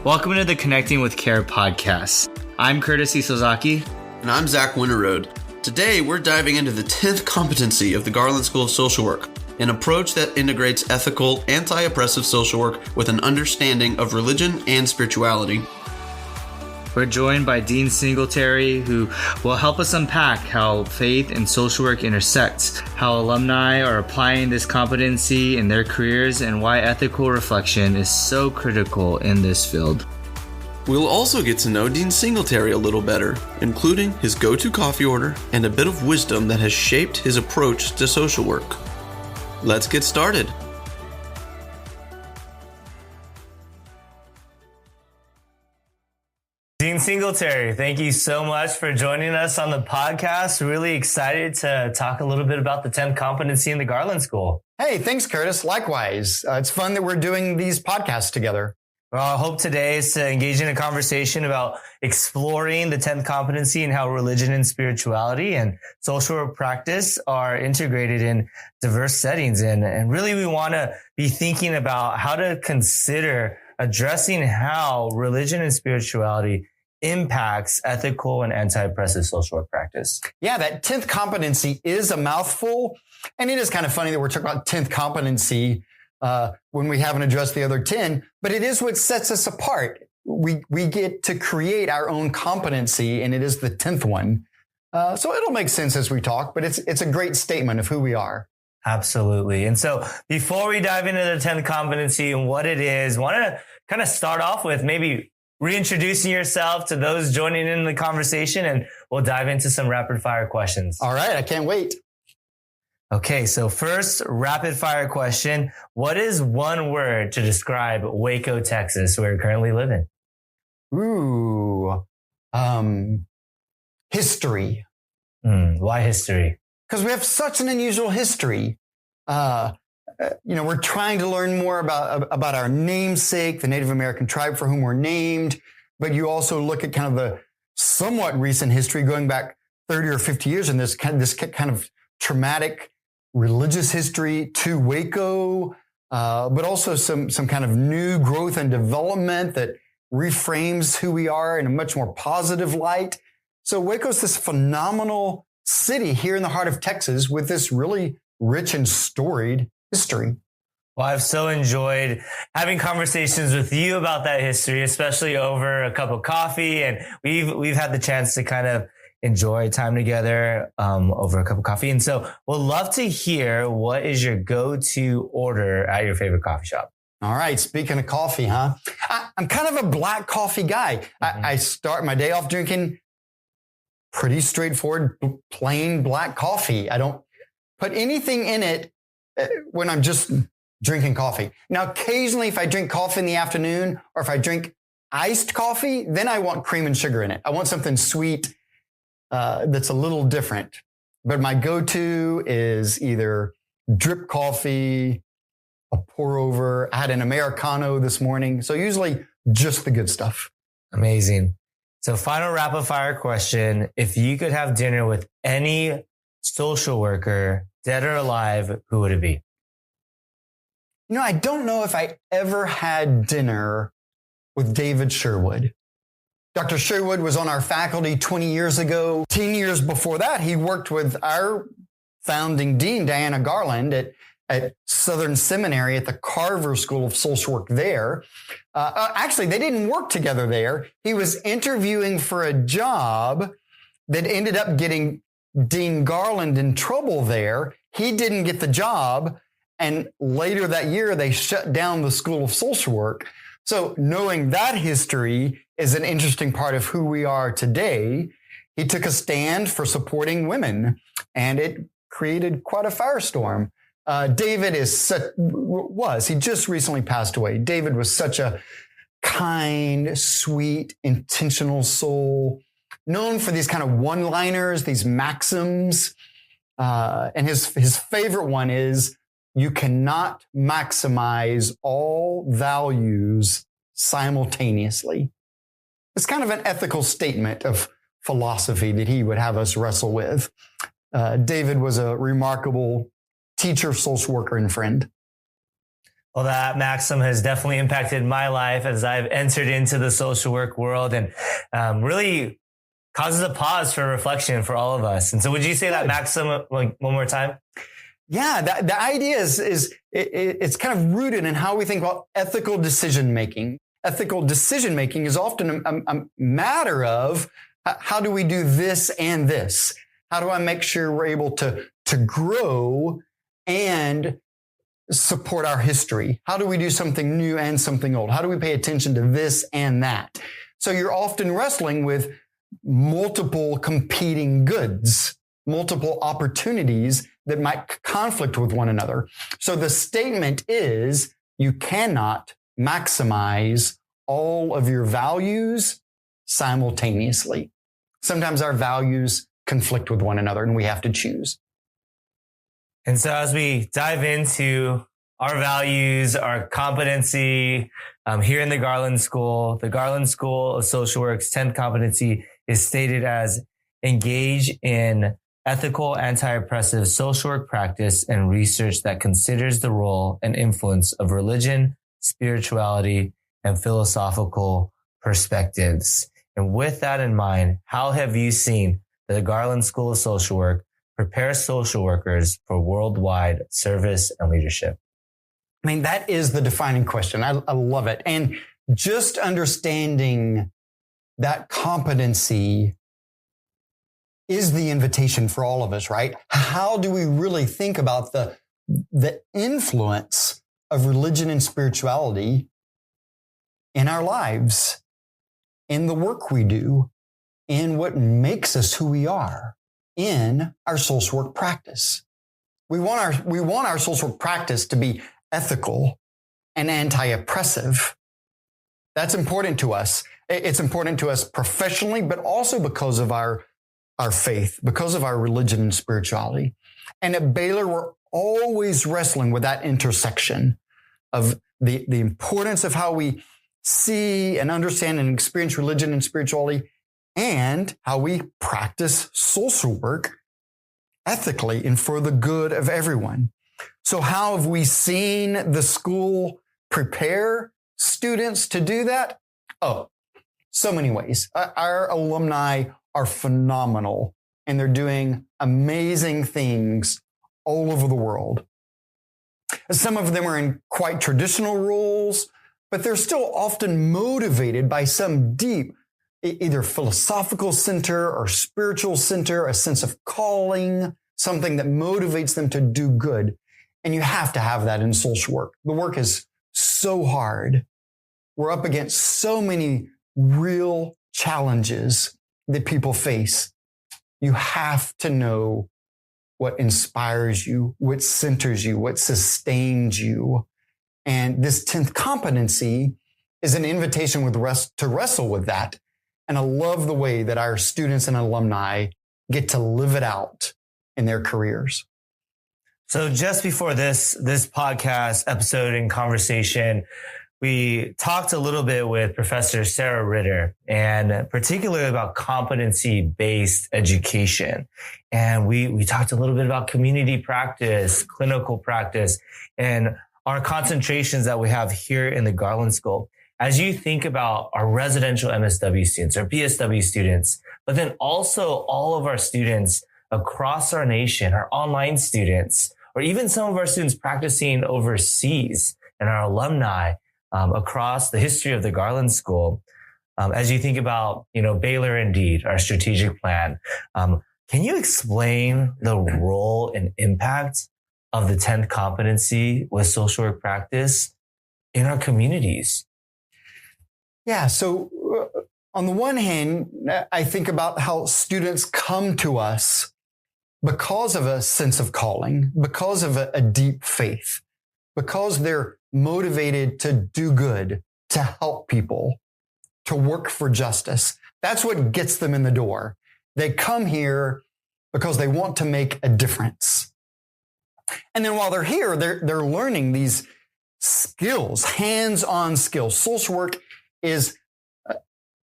Welcome to the Connecting with Care podcast. I'm Curtis Isozaki. And I'm Zach Winterrowd. Today, we're diving into the 10th competency of the Garland School of Social Work, an approach that integrates ethical, anti-oppressive social work with an understanding of religion and spirituality. We're joined by Jon Singletary, who will help us unpack how faith and social work intersect, how alumni are applying this competency in their careers, and why ethical reflection is so critical in this field. We'll also get to know Jon Singletary a little better, including his go-to coffee order and a bit of wisdom that has shaped his approach to social work. Let's get started. Jon Singletary, thank you so much for joining us on the podcast. Really excited to talk a little bit about the 10th competency in the Garland School. Hey, thanks, Curtis. Likewise. It's fun that we're doing these podcasts together. Well, I hope today is to engage in a conversation about exploring the 10th competency and how religion and spirituality and social work practice are integrated in diverse settings. And really, we want to be thinking about how to consider addressing how religion and spirituality impacts ethical and anti-oppressive social work practice. Yeah, that 10th competency is a mouthful. And it is kind of funny that we're talking about 10th competency when we haven't addressed the other 10, but it is what sets us apart. We get to create our own competency, and it is the 10th one. So it'll make sense as we talk, but it's a great statement of who we are. Absolutely. And so before we dive into the 10th competency and what it is, I want to kind of start off with maybe reintroducing yourself to those joining in the conversation, and we'll dive into some rapid fire questions. All right. I can't wait. Okay. So first rapid fire question. What is one word to describe Waco, Texas, where you're currently living? Ooh, history. Why history? Because we have such an unusual history. We're trying to learn more about our namesake, the Native American tribe for whom we're named. But you also look at kind of the somewhat recent history going back 30 or 50 years in this kind of traumatic religious history to Waco, but also some kind of new growth and development that reframes who we are in a much more positive light. So Waco's this phenomenal city here in the heart of Texas with this really rich and storied history. Well, I've so enjoyed having conversations with you about that history, especially over a cup of coffee. And we've had the chance to kind of enjoy time together over a cup of coffee. And so we'll love to hear, what is your go-to order at your favorite coffee shop? All right. Speaking of coffee, huh? I'm kind of a black coffee guy. Mm-hmm. I start my day off drinking pretty straightforward, plain black coffee. I don't put anything in it when I'm just drinking coffee. Now, occasionally, if I drink coffee in the afternoon or if I drink iced coffee, then I want cream and sugar in it. I want something sweet that's a little different. But my go-to is either drip coffee, a pour over. I had an Americano this morning. So usually just the good stuff. Amazing. So final rapid fire question. If you could have dinner with any social worker, dead or alive, who would it be? I don't know if I ever had dinner with David Sherwood. Dr. Sherwood was on our faculty 20 years ago. 10 years before that, he worked with our founding dean, Diana Garland, at Southern Seminary at the Carver School of Social Work there. Actually, they didn't work together there. He was interviewing for a job that ended up getting Dean Garland in trouble there. He didn't get the job. And later that year, they shut down the School of Social Work. So knowing that history is an interesting part of who we are today. He took a stand for supporting women, and it created quite a firestorm. David he just recently passed away. David was such a kind, sweet, intentional soul, known for these kind of one-liners, these maxims. And his favorite one is, you cannot maximize all values simultaneously. It's kind of an ethical statement of philosophy that he would have us wrestle with. David was a remarkable teacher, social worker, and friend. Well, that maxim has definitely impacted my life as I've entered into the social work world, and really causes a pause for reflection for all of us. And so would you say that maxim like one more time? Yeah, the idea is it's kind of rooted in how we think about ethical decision making. Ethical decision making is often a matter of how do we do this and this? How do I make sure we're able to grow and support our history? How do we do something new and something old? How do we pay attention to this and that? So you're often wrestling with multiple competing goods, multiple opportunities that might conflict with one another. So the statement is you cannot maximize all of your values simultaneously. Sometimes our values conflict with one another and we have to choose. And so as we dive into our values, our competency here in the Garland School of Social Work's 10th competency is stated as engage in ethical, anti-oppressive social work practice and research that considers the role and influence of religion, spirituality, and philosophical perspectives. And with that in mind, how have you seen the Garland School of Social Work prepare social workers for worldwide service and leadership? I mean, that is the defining question. I love it. And just understanding that competency is the invitation for all of us, right? How do we really think about the influence of religion and spirituality in our lives, in the work we do, in what makes us who we are, in our social work practice? We want our social work practice to be ethical and anti-oppressive. That's important to us. It's important to us professionally, but also because of our faith, because of our religion and spirituality. And at Baylor, we're always wrestling with that intersection of the importance of how we see and understand and experience religion and spirituality, and how we practice social work ethically and for the good of everyone. So how have we seen the school prepare students to do that? Oh, so many ways. Our alumni are phenomenal, and they're doing amazing things all over the world. Some of them are in quite traditional roles, but they're still often motivated by some deep, either philosophical center or spiritual center, a sense of calling, something that motivates them to do good. And you have to have that in social work. The work is so hard. We're up against so many real challenges that people face. You have to know what inspires you, what centers you, what sustains you. And this 10th competency is an invitation to wrestle with that. And I love the way that our students and alumni get to live it out in their careers. So just before this podcast episode and conversation, we talked a little bit with Professor Sarah Ritter, and particularly about competency-based education. And we talked a little bit about community practice, clinical practice, and our concentrations that we have here in the Garland School. As you think about our residential MSW students, our BSW students, but then also all of our students across our nation, our online students, or even some of our students practicing overseas, and our alumni across the history of the Garland School, as you think about, Baylor Indeed, our strategic plan, can you explain the role and impact of the 10th competency with social work practice in our communities? Yeah. So on the one hand, I think about how students come to us because of a sense of calling, because of a deep faith, because they're motivated to do good, to help people, to work for justice. That's what gets them in the door. They come here because they want to make a difference. And then while they're here, they're learning these skills, hands-on skills. Social work is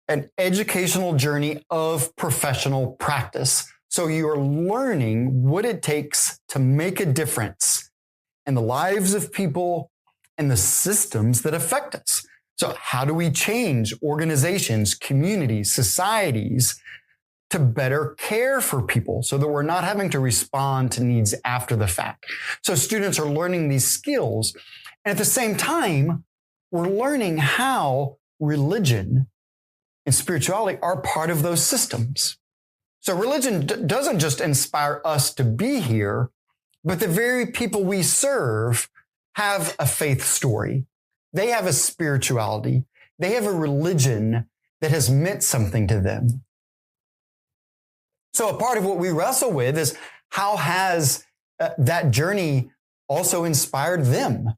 an educational journey of professional practice. So you are learning what it takes to make a difference in the lives of people and the systems that affect us. So how do we change organizations, communities, societies to better care for people so that we're not having to respond to needs after the fact? So students are learning these skills. And at the same time, we're learning how religion and spirituality are part of those systems. So religion doesn't just inspire us to be here, but the very people we serve have a faith story. They have a spirituality. They have a religion that has meant something to them. So a part of what we wrestle with is how has that journey also inspired them?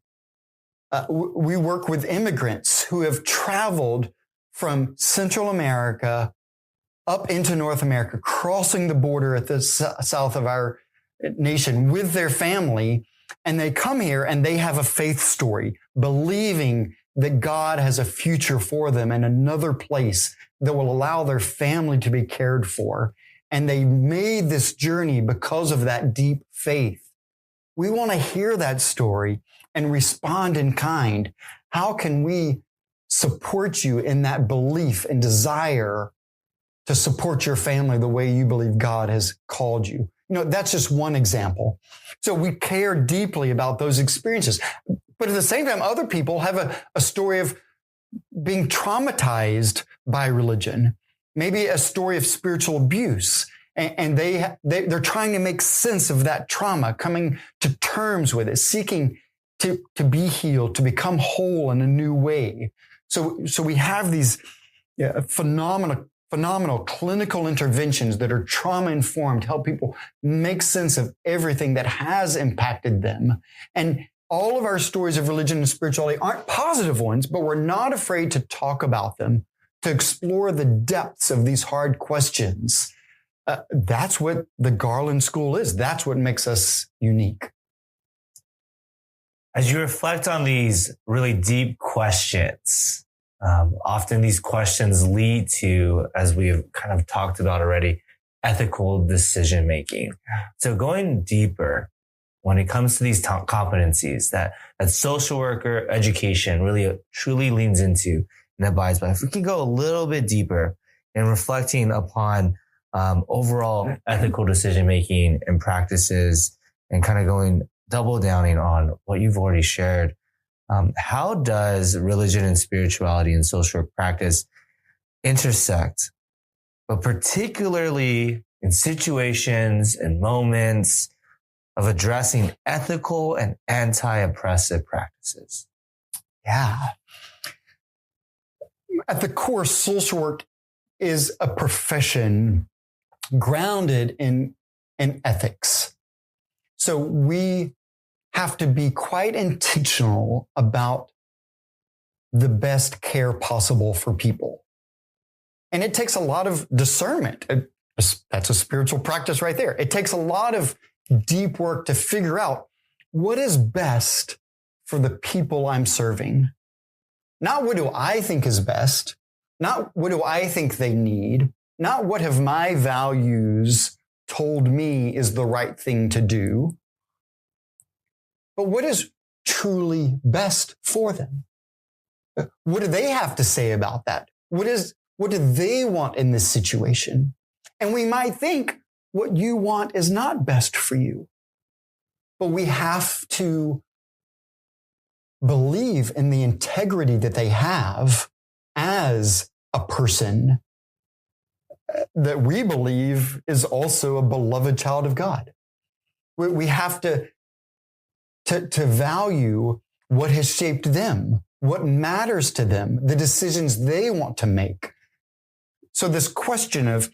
We work with immigrants who have traveled from Central America up into North America, crossing the border at the south of our nation with their family. And they come here and they have a faith story, believing that God has a future for them in another place that will allow their family to be cared for. And they made this journey because of that deep faith. We want to hear that story and respond in kind. How can we support you in that belief and desire to support your family the way you believe God has called you? You know, that's just one example. So we care deeply about those experiences. But at the same time, other people have a story of being traumatized by religion, maybe a story of spiritual abuse. And they're trying to make sense of that trauma, coming to terms with it, seeking to be healed, to become whole in a new way. So we have these phenomenal clinical interventions that are trauma-informed, help people make sense of everything that has impacted them. And all of our stories of religion and spirituality aren't positive ones, but we're not afraid to talk about them, to explore the depths of these hard questions. That's what the Garland School is. That's what makes us unique. As you reflect on these really deep questions, often these questions lead to, as we've kind of talked about already, ethical decision making. So going deeper, when it comes to these competencies that social worker education really truly leans into and abides by, if we can go a little bit deeper in reflecting upon overall ethical decision making and practices, and kind of going double downing on what you've already shared. How does religion and spirituality and social work practice intersect, but particularly in situations and moments of addressing ethical and anti-oppressive practices? Yeah. At the core, social work is a profession grounded in ethics. So we have to be quite intentional about the best care possible for people. And it takes a lot of discernment. That's a spiritual practice right there. It takes a lot of deep work to figure out what is best for the people I'm serving. Not what do I think is best, not what do I think they need, not what have my values told me is the right thing to do, but what is truly best for them? What do they have to say about that? What do they want in this situation? And we might think what you want is not best for you, but we have to believe in the integrity that they have as a person that we believe is also a beloved child of God. We have to value what has shaped them, what matters to them, the decisions they want to make. So this question of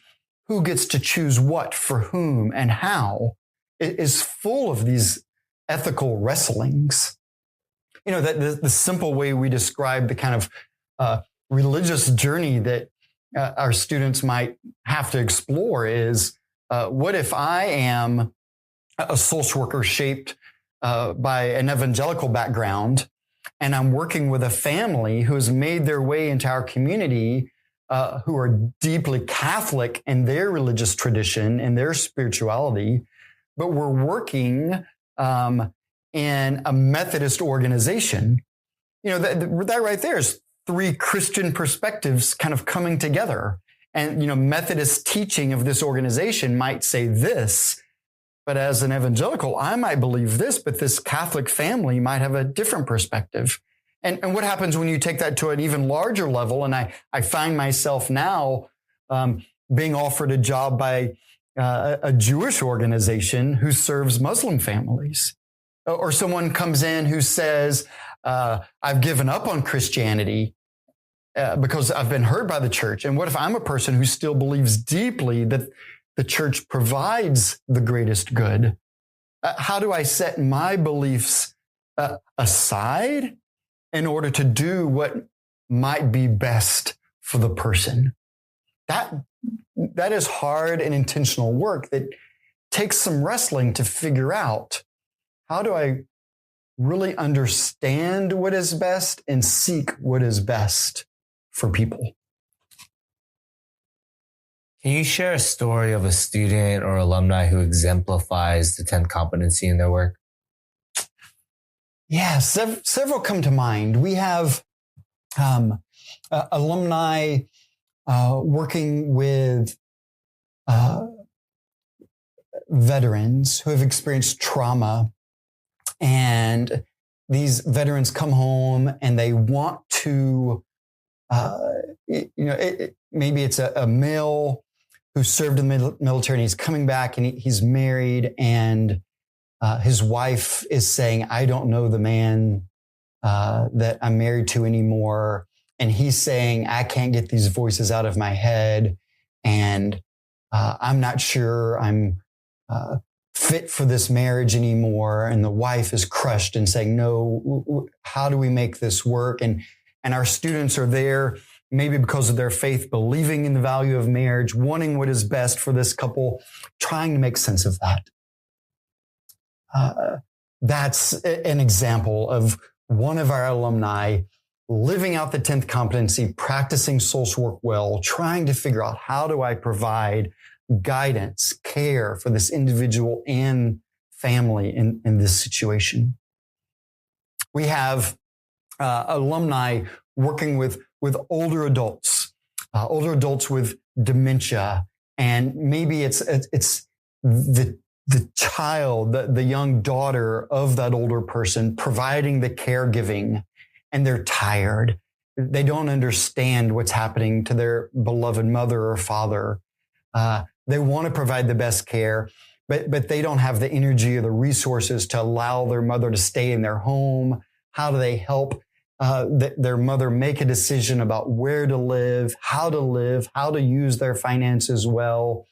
who gets to choose what for whom and how is full of these ethical wrestlings. You know, that the simple way we describe the kind of religious journey that our students might have to explore is, what if I am a social worker shaped by an evangelical background, and I'm working with a family who has made their way into our community, who are deeply Catholic in their religious tradition and their spirituality, but we're working in a Methodist organization that right there is three Christian perspectives kind of coming together. And, Methodist teaching of this organization might say this, but as an evangelical, I might believe this, but this Catholic family might have a different perspective. And what happens when you take that to an even larger level? And I find myself now being offered a job by a Jewish organization who serves Muslim families. Or someone comes in who says, I've given up on Christianity because I've been hurt by the church. And what if I'm a person who still believes deeply that the church provides the greatest good? How do I set my beliefs aside in order to do what might be best for the person? That is hard and intentional work that takes some wrestling to figure out. How do I really understand what is best and seek what is best for people? Can you share a story of a student or alumni who exemplifies the 10th competency in their work? Yeah, several come to mind. We have alumni working with veterans who have experienced trauma. And these veterans come home and they want to, maybe it's a male who served in the military and he's coming back and he's married and his wife is saying, I don't know the man that I'm married to anymore. And he's saying, I can't get these voices out of my head. And I'm not sure I'm fit for this marriage anymore. And the wife is crushed and saying, no, how do we make this work? And our students are there, maybe because of their faith, believing in the value of marriage, wanting what is best for this couple, trying to make sense of that. That's an example of one of our alumni living out the 10th competency, practicing social work well, trying to figure out how do I provide guidance, care for this individual and family in this situation. We have alumni working with older adults with dementia, and maybe it's the child, the young daughter of that older person providing the caregiving, and they're tired. They don't understand what's happening to their beloved mother or father. They want to provide the best care, but they don't have the energy or the resources to allow their mother to stay in their home. How do they help their mother make a decision about where to live, how to use their finances well,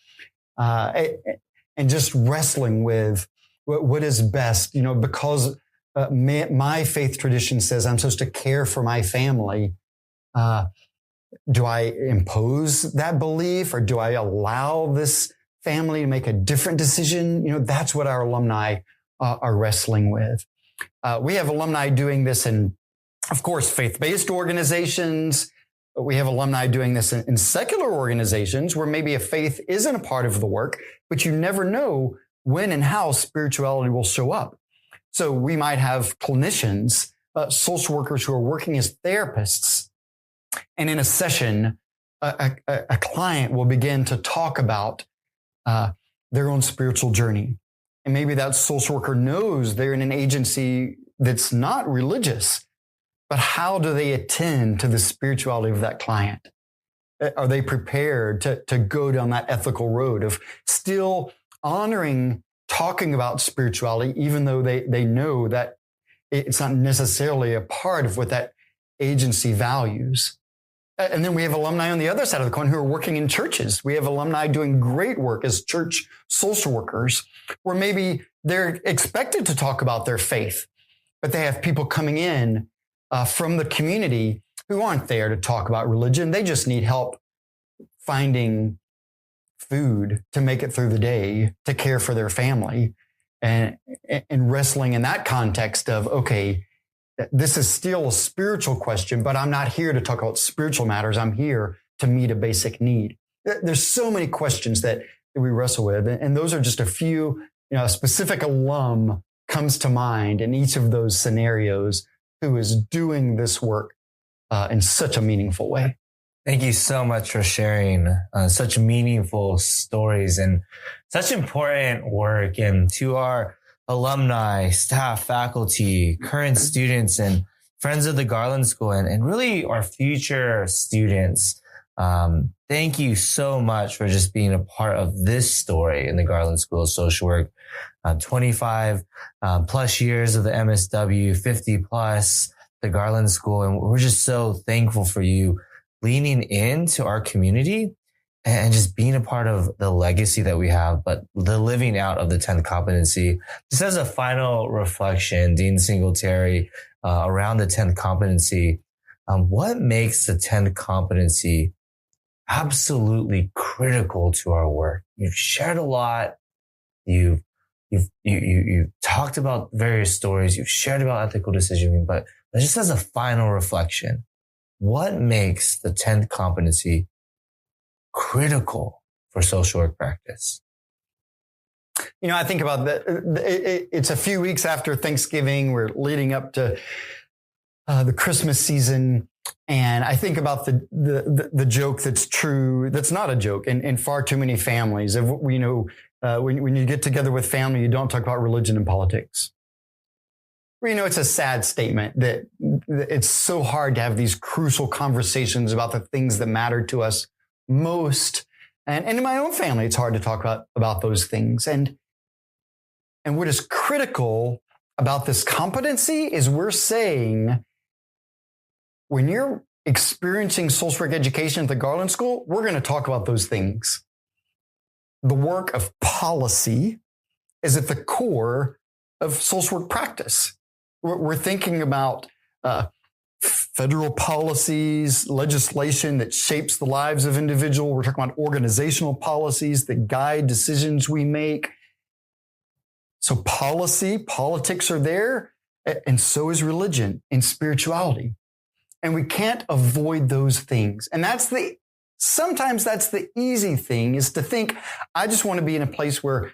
and just wrestling with what is best, because my faith tradition says I'm supposed to care for my family. Do I impose that belief, or do I allow this family to make a different decision? That's what our alumni are wrestling with. We have alumni doing this in, of course, faith-based organizations. We have alumni doing this in secular organizations where maybe a faith isn't a part of the work, but you never know when and how spirituality will show up. So we might have clinicians, social workers who are working as therapists. And in a session, a client will begin to talk about their own spiritual journey. And maybe that social worker knows they're in an agency that's not religious, but how do they attend to the spirituality of that client? Are they prepared to go down that ethical road of still honoring, talking about spirituality, even though they know that it's not necessarily a part of what that agency values? And then we have alumni on the other side of the coin who are working in churches. We have alumni doing great work as church social workers, where maybe they're expected to talk about their faith, but they have people coming in from the community who aren't there to talk about religion. They just need help finding food to make it through the day, to care for their family, and wrestling in that context of, okay, this is still a spiritual question, but I'm not here to talk about spiritual matters. I'm here to meet a basic need. There's so many questions that we wrestle with, and those are just a few. A specific alum comes to mind in each of those scenarios who is doing this work in such a meaningful way. Thank you so much for sharing such meaningful stories and such important work. And to our alumni, staff, faculty, current students, and friends of the Garland School, and really our future students, thank you so much for just being a part of this story in the Garland School of Social Work. 25 plus years of the MSW, 50 plus the Garland School. And we're just so thankful for you leaning into our community and just being a part of the legacy that we have, but the living out of the 10th competency. Just as a final reflection, Dean Singletary, around the 10th competency, what makes the 10th competency absolutely critical to our work? You've shared a lot. You've talked about various stories. You've shared about ethical decision-making, but just as a final reflection, what makes the 10th competency critical for social work practice? I think about that. It's a few weeks after Thanksgiving. We're leading up to the Christmas season. And I think about the joke that's true, that's not a joke in far too many families. When you get together with family, you don't talk about religion and politics. It's a sad statement that it's so hard to have these crucial conversations about the things that matter to us most. And in my own family, it's hard to talk about those things. And what is critical about this competency is we're saying, when you're experiencing social work education at the Garland School, we're going to talk about those things. The work of policy is at the core of social work practice. We're thinking about federal policies, legislation that shapes the lives of individuals. We're talking about organizational policies that guide decisions we make. So politics are there, and so is religion and spirituality. And we can't avoid those things. And sometimes that's the easy thing, is to think, I just want to be in a place where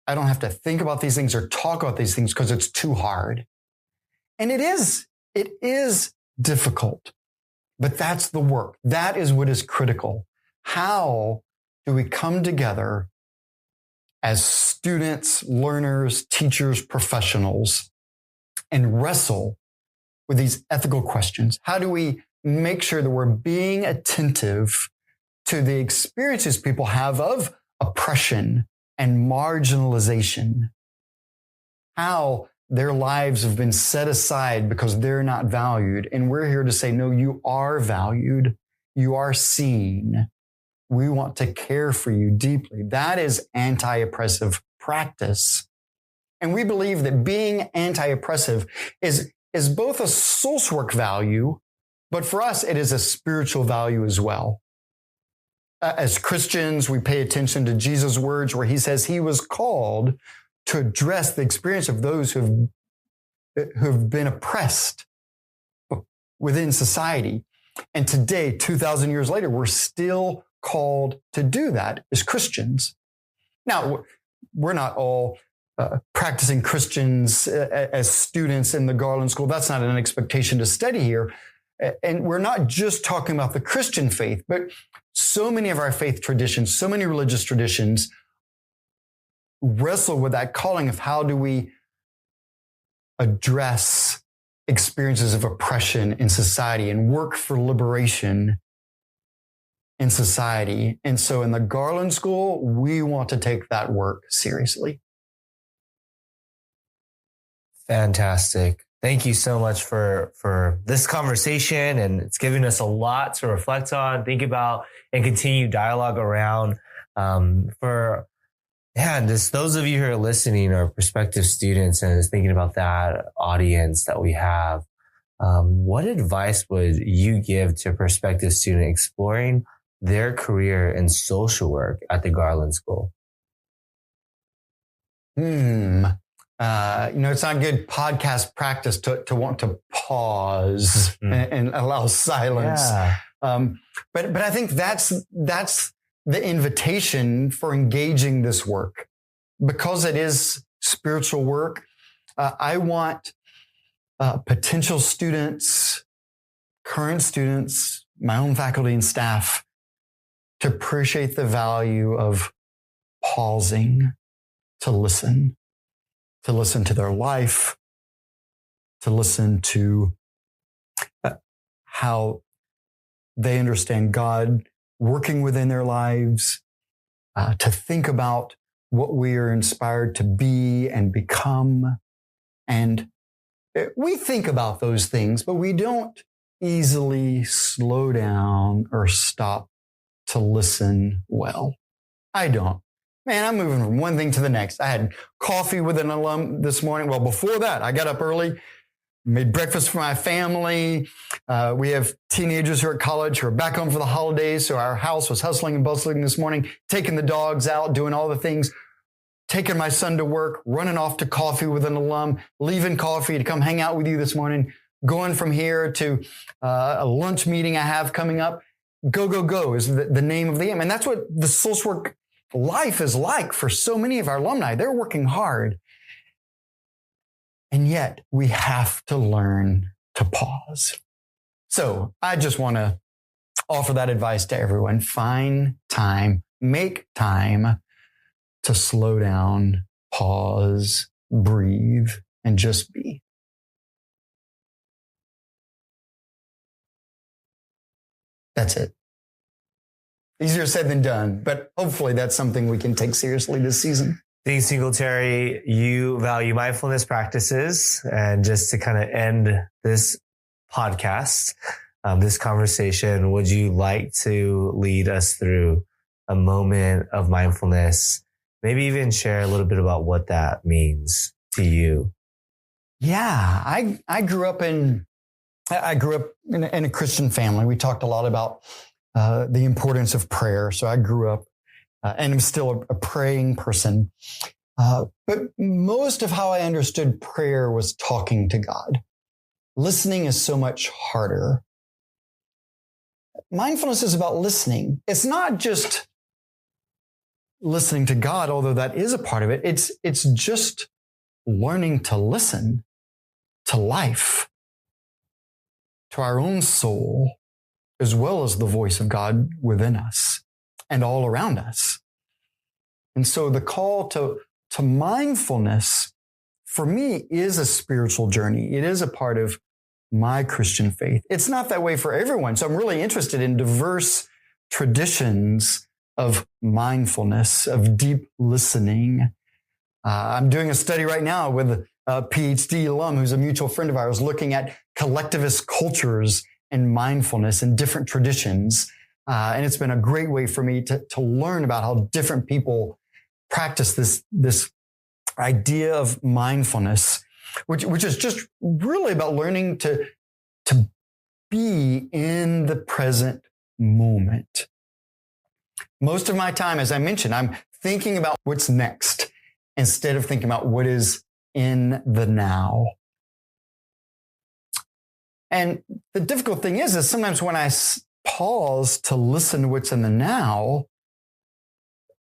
I don't have to think about these things or talk about these things because it's too hard. And it is difficult, but that's the work. That is what is critical. How do we come together as students, learners, teachers, professionals, and wrestle with these ethical questions? How do we make sure that we're being attentive to the experiences people have of oppression and marginalization? How their lives have been set aside because they're not valued. And we're here to say, no, you are valued. You are seen. We want to care for you deeply. That is anti-oppressive practice. And we believe that being anti-oppressive is both a social work value, but for us, it is a spiritual value as well. As Christians, we pay attention to Jesus' words where he says he was called to address the experience of those who've been oppressed within society. And today, 2,000 years later, we're still called to do that as Christians. Now, we're not all practicing Christians as students in the Garland School. That's not an expectation to study here. And we're not just talking about the Christian faith, but so many of our faith traditions, so many religious traditions wrestle with that calling of how do we address experiences of oppression in society and work for liberation in society. And so in the Garland School, we want to take that work seriously. Fantastic. Thank you so much for this conversation. And it's giving us a lot to reflect on, think about, and continue dialogue around. Those of you who are listening are prospective students and is thinking about that audience that we have. What advice would you give to a prospective student exploring their career in social work at the Garland School? It's not good podcast practice to want to pause and allow silence. Yeah. But I think that's the invitation for engaging this work, because it is spiritual work. I want potential students, current students, my own faculty and staff to appreciate the value of pausing to listen to their life, to listen to how they understand God working within their lives, to think about what we are inspired to be and become. And we think about those things, but we don't easily slow down or stop to listen well. I don't. Man, I'm moving from one thing to the next. I had coffee with an alum this morning. Well, before that, I got up early, made breakfast for my family. We have teenagers who are at college who are back home for the holidays. So our house was hustling and bustling this morning, taking the dogs out, doing all the things, taking my son to work, running off to coffee with an alum, leaving coffee to come hang out with you this morning, going from here to a lunch meeting I have coming up. Go, go, go is the name of the game. And that's what the social work life is like for so many of our alumni. They're working hard. And yet we have to learn to pause. So I just want to offer that advice to everyone. Find time, make time to slow down, pause, breathe, and just be. That's it. Easier said than done, but hopefully that's something we can take seriously this season. Dean Singletary, you value mindfulness practices. And just to kind of end this podcast, this conversation, would you like to lead us through a moment of mindfulness? Maybe even share a little bit about what that means to you. Yeah, I grew up in a Christian family. We talked a lot about the importance of prayer. So I grew up and I'm still a praying person. But most of how I understood prayer was talking to God. Listening is so much harder. Mindfulness is about listening. It's not just listening to God, although that is a part of it. It's just learning to listen to life, to our own soul, as well as the voice of God within us and all around us. And so the call to mindfulness for me is a spiritual journey. It is a part of my Christian faith. It's not that way for everyone. So I'm really interested in diverse traditions of mindfulness, of deep listening. I'm doing a study right now with a Ph.D. alum who's a mutual friend of ours, looking at collectivist cultures and mindfulness and different traditions. And it's been a great way for me to learn about how different people practice this idea of mindfulness, which is just really about learning to be in the present moment. Most of my time, as I mentioned, I'm thinking about what's next instead of thinking about what is in the now. And the difficult thing is sometimes when I pause to listen to what's in the now,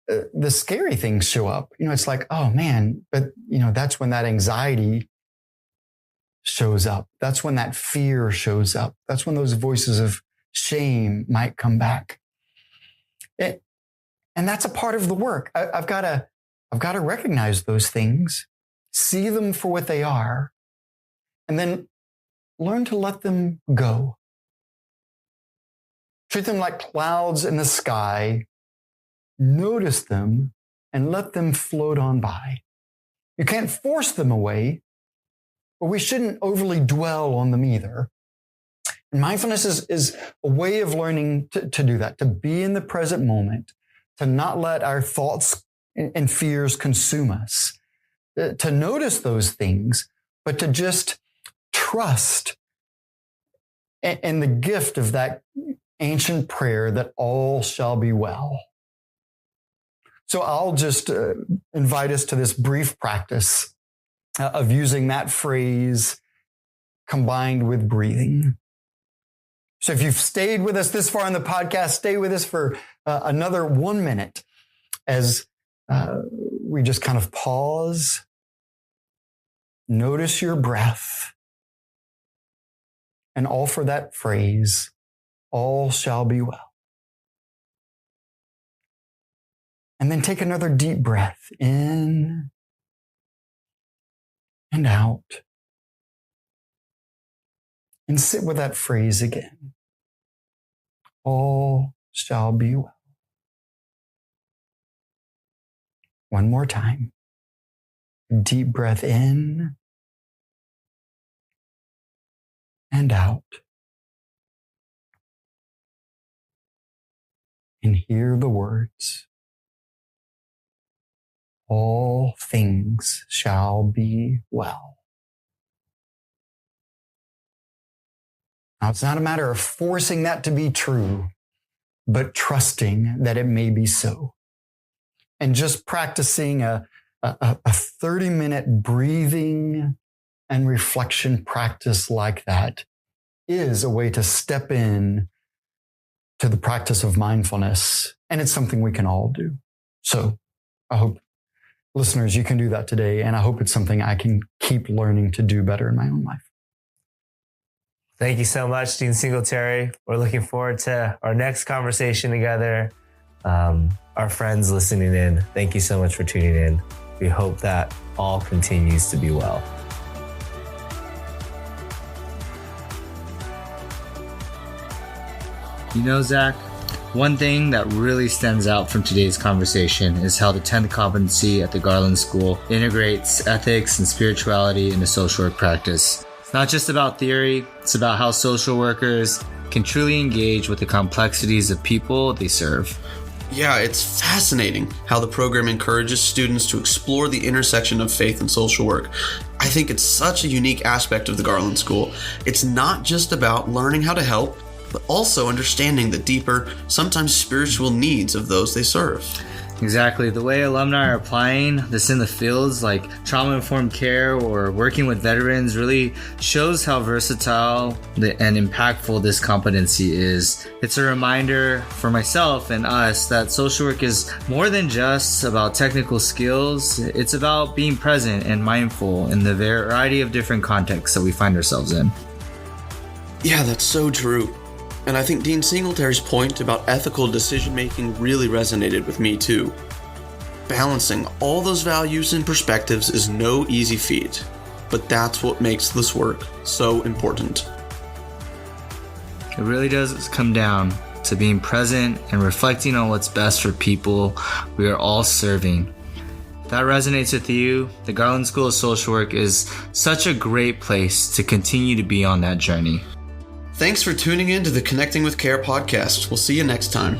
the scary things show up. It's like, oh man, but that's when that anxiety shows up. That's when that fear shows up. That's when those voices of shame might come back. And that's a part of the work. I've got to recognize those things, see them for what they are, and then learn to let them go. Treat them like clouds in the sky. Notice them and let them float on by. You can't force them away, but we shouldn't overly dwell on them either. And mindfulness is a way of learning to do that, to be in the present moment, to not let our thoughts and fears consume us, to notice those things, but to just trust in the gift of that ancient prayer that all shall be well. So I'll just invite us to this brief practice of using that phrase combined with breathing. So if you've stayed with us this far in the podcast, stay with us for another 1 minute as we just kind of pause, notice your breath, and all for that phrase, all shall be well. And then take another deep breath in and out. And sit with that phrase again. All shall be well. One more time. Deep breath in and out. And hear the words. All things shall be well. Now, it's not a matter of forcing that to be true, but trusting that it may be so. And just practicing a 30-minute breathing and reflection practice like that is a way to step in to the practice of mindfulness. And it's something we can all do. So I hope, listeners, you can do that today. And I hope it's something I can keep learning to do better in my own life. Thank you so much, Dean Singletary. We're looking forward to our next conversation together. Our friends listening in, thank you so much for tuning in. We hope that all continues to be well. You know, Zach, one thing that really stands out from today's conversation is how the 10th Competency at the Garland School integrates ethics and spirituality into social work practice. It's not just about theory, it's about how social workers can truly engage with the complexities of people they serve. Yeah, it's fascinating how the program encourages students to explore the intersection of faith and social work. I think it's such a unique aspect of the Garland School. It's not just about learning how to help, but also understanding the deeper, sometimes spiritual needs of those they serve. Exactly. The way alumni are applying this in the fields like trauma-informed care or working with veterans really shows how versatile and impactful this competency is. It's a reminder for myself and us that social work is more than just about technical skills. It's about being present and mindful in the variety of different contexts that we find ourselves in. Yeah, that's so true. And I think Dean Singletary's point about ethical decision-making really resonated with me too. Balancing all those values and perspectives is no easy feat, but that's what makes this work so important. It really does come down to being present and reflecting on what's best for people we are all serving. If that resonates with you, the Garland School of Social Work is such a great place to continue to be on that journey. Thanks for tuning in to the Connecting with Care podcast. We'll see you next time.